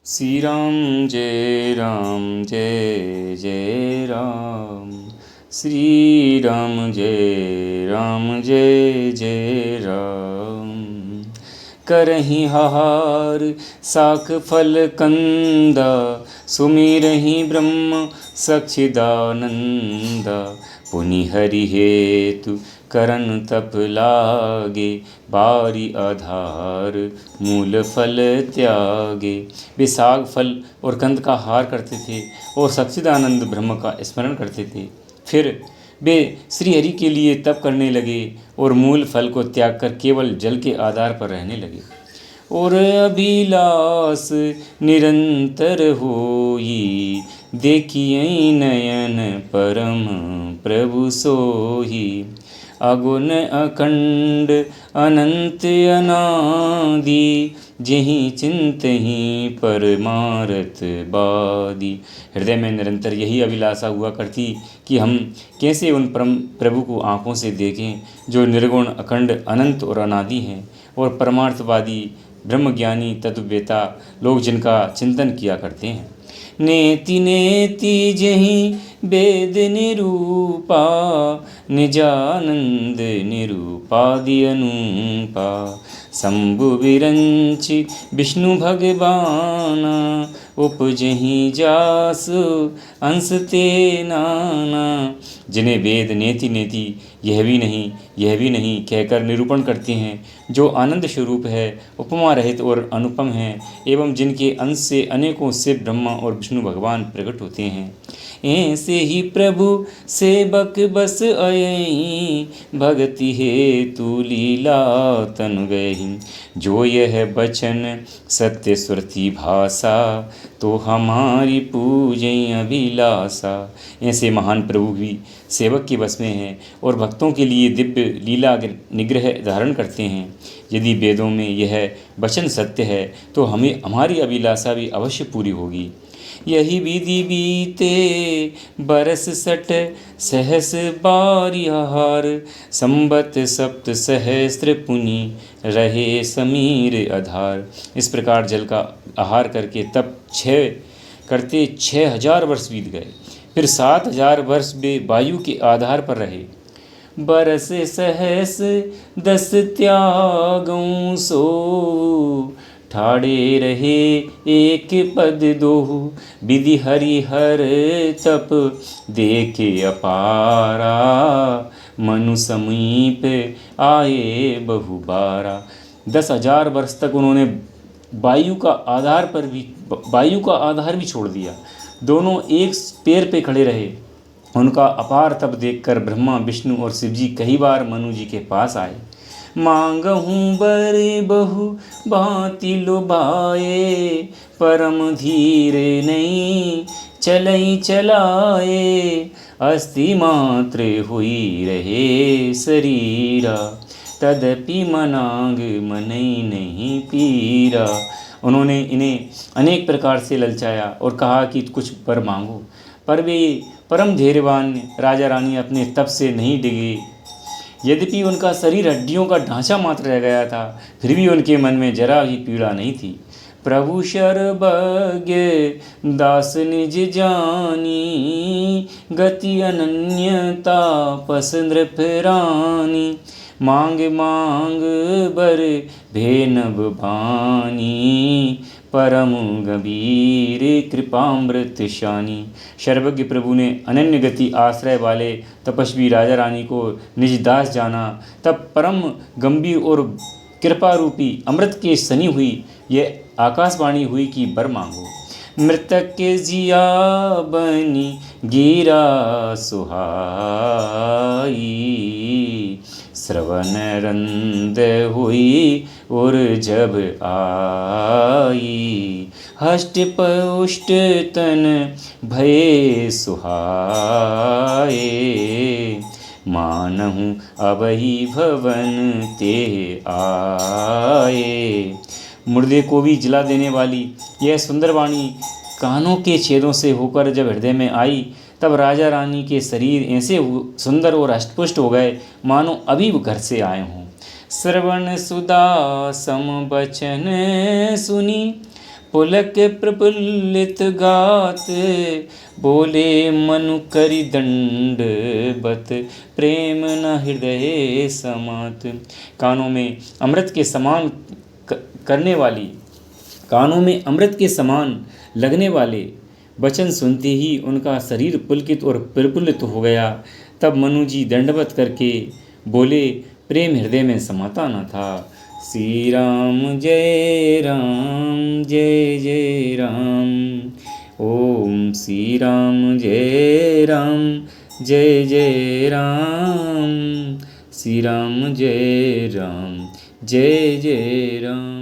श्री राम जय जय राम। श्री राम जय जय राम। करहि हाहार साख फल कंदा, सुमिरहि ब्रह्म सच्चिदानंदा। पुनि हरि हेतु करन तप लागे, बारी आधार मूल फल त्यागे। वे साग फल और कंद का हार करते थे और सच्चिदानंद ब्रह्म का स्मरण करते थे। फिर वे श्री हरि के लिए तप करने लगे और मूल फल को त्याग कर केवल जल के आधार पर रहने लगे। और अभिलाष निरंतर होई, देखिए नयन परम प्रभु सोही। अगुण अखंड अनंत अनादि, जेहि चिंतहि परमारथ बादी। हृदय में निरंतर यही अभिलाषा हुआ करती कि हम कैसे उन परम प्रभु को आँखों से देखें, जो निर्गुण अखंड अनंत और अनादि हैं और परमार्थवादी ब्रह्मज्ञानी तत्ववेता लोग जिनका चिंतन किया करते हैं। नेति नेति जेहि वेद निरूपा, निजानंद निरूपादि अनूपा। शंभु विरंचि विष्णु भगवाना, उपजहि जासु अंश ते नाना। जिन्हें वेद नेति नेति यह भी नहीं कहकर निरूपण करते हैं, जो आनंद स्वरूप है, उपमा रहित और अनुपम है, एवं जिनके अंश से अनेकों शिव ब्रह्मा और विष्णु भगवान प्रकट होते हैं। ऐसे ही प्रभु सेवक बस अयहि, भगति हेतु लीला तनु गयहि। जो यह बचन सत्य सुरति भाषा, तो हमारी पूजय अभिलाषा। ऐसे महान प्रभु भी सेवक के बस में हैं और भक्तों के लिए दिव्य लीला निग्रह धारण करते हैं। यदि वेदों में यह वचन सत्य है तो हमें हमारी अभिलाषा भी अवश्य पूरी होगी। यही विधि बीते बरस सठ सहस बारिहार, संबत सप्त सहस्त्र पुनि रहे समीर आधार। इस प्रकार जल का आहार करके तप 6,000 वर्ष बीत गए। फिर 7,000 वर्ष वे वायु के आधार पर रहे। बरस सहस 10 त्यागों सो, ठाड़े रहे एक पद दोहु। विधि हरिहर तप देखे अपारा, मनु समीप आए बहुबारा। 10,000 वर्ष तक उन्होंने वायु का आधार भी छोड़ दिया। दोनों एक पैर पे खड़े रहे। उनका अपार तप देखकर ब्रह्मा विष्णु और शिवजी कई बार मनु जी के पास आए। मांगहूँ बर बहु भांति लुभाए, परम धीर नहीं चलई चलाए। अस्थि मात्र हुई रहे शरीरा, तदपि मनांग मनई नहीं पीरा। उन्होंने इन्हें अनेक प्रकार से ललचाया और कहा कि कुछ वर मांगो, पर वे परम धैर्यवान राजा रानी अपने तप से नहीं डिगे। यद्यपि उनका शरीर हड्डियों का ढांचा मात्र रह गया था, फिर भी उनके मन में जरा भी पीड़ा नहीं थी। प्रभु सर्वज्ञ दास निज जानी, गति अनन्यता पस नृप रानी। मांग मांग बर भेनब बानी, परम गंभीर कृपामृत शानी। सर्वज्ञ प्रभु ने अनन्य गति आश्रय वाले तपस्वी राजा रानी को निज दास जाना। तब परम गंभीर और कृपा रूपी अमृत के सनी हुई यह आकाशवाणी हुई कि वर मांगो। मृतक के जिया बनी गिरा सुहाई, श्रवण रंद हुई और जब आई। हष्ट पुष्ट तन भये सुहाए, मानहूँ अबहि भवन ते आए। मुर्दे को भी जला देने वाली यह सुंदर वाणी कानों के छेदों से होकर जब हृदय में आई, तब राजा रानी के शरीर ऐसे सुंदर और अष्टपुष्ट हो गए मानो अभी वो घर से आए हों। श्रवण सुदा सम बचन सुनी, पुलक प्रफुल्लित गात, बोले मनु करि दंडवत, प्रेम न हृदय समात। कानों में अमृत के समान करने वाली, कानों में अमृत के समान लगने वाले वचन सुनते ही उनका शरीर पुलकित और प्रफुल्लित हो गया। तब मनु जी दंडवत करके बोले, प्रेम हृदय में समाता न था। श्री राम जय राम जय जय राम। ओम श्री राम जय राम जय जय राम। श्री राम जय राम जय जय राम।